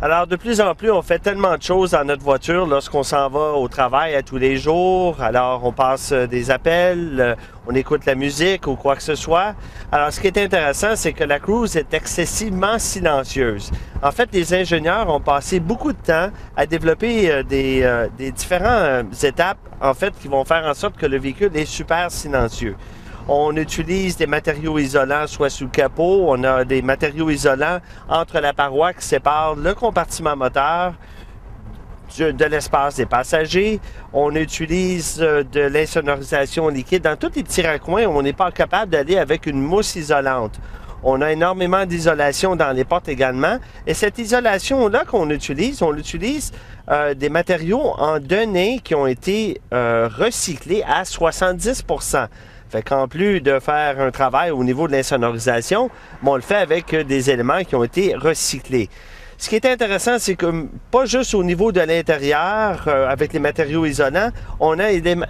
Alors, de plus en plus, on fait tellement de choses dans notre voiture lorsqu'on s'en va au travail à tous les jours. Alors, on passe des appels, on écoute la musique ou quoi que ce soit. Alors, ce qui est intéressant, c'est que la Cruise est excessivement silencieuse. En fait, les ingénieurs ont passé beaucoup de temps à développer des différentes étapes, en fait, qui vont faire en sorte que le véhicule est super silencieux. On utilise des matériaux isolants, soit sous le capot, on a des matériaux isolants entre la paroi qui sépare le compartiment moteur de l'espace des passagers. On utilise de l'insonorisation liquide dans tous les petits raccoins où on n'est pas capable d'aller avec une mousse isolante. On a énormément d'isolation dans les portes également. Et cette isolation-là qu'on utilise, on utilise des matériaux en données qui ont été recyclés à 70%. Fait qu'en plus de faire un travail au niveau de l'insonorisation, on le fait avec des éléments qui ont été recyclés. Ce qui est intéressant, c'est que pas juste au niveau de l'intérieur, avec les matériaux isolants, on a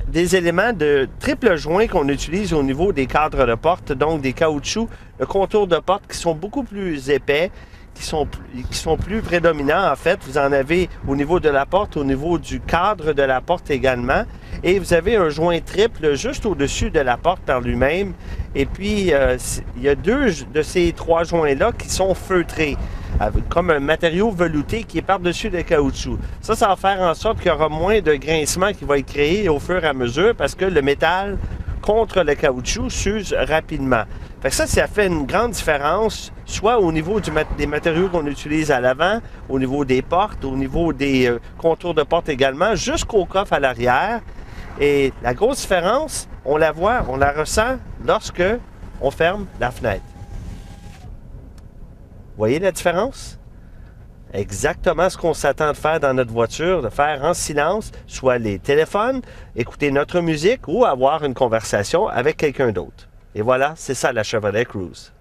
des éléments de triple joint qu'on utilise au niveau des cadres de porte, donc des caoutchoucs, le contour de porte qui sont beaucoup plus épais, qui sont plus prédominants en fait. Vous en avez au niveau de la porte, au niveau du cadre de la porte également. Et vous avez un joint triple juste au-dessus de la porte par lui-même. Et puis, il y a deux de ces trois joints-là qui sont feutrés, comme un matériau velouté qui est par-dessus le caoutchouc. Ça va faire en sorte qu'il y aura moins de grincement qui va être créé au fur et à mesure parce que le métal contre le caoutchouc s'use rapidement. Fait que ça fait une grande différence, soit au niveau des matériaux qu'on utilise à l'avant, au niveau des portes, au niveau des contours de porte également, jusqu'au coffre à l'arrière. Et la grosse différence, on la voit, on la ressent lorsque on ferme la fenêtre. Voyez la différence? Exactement ce qu'on s'attend de faire dans notre voiture, de faire en silence, soit les téléphones, écouter notre musique ou avoir une conversation avec quelqu'un d'autre. Et voilà, c'est ça la Chevrolet Cruze.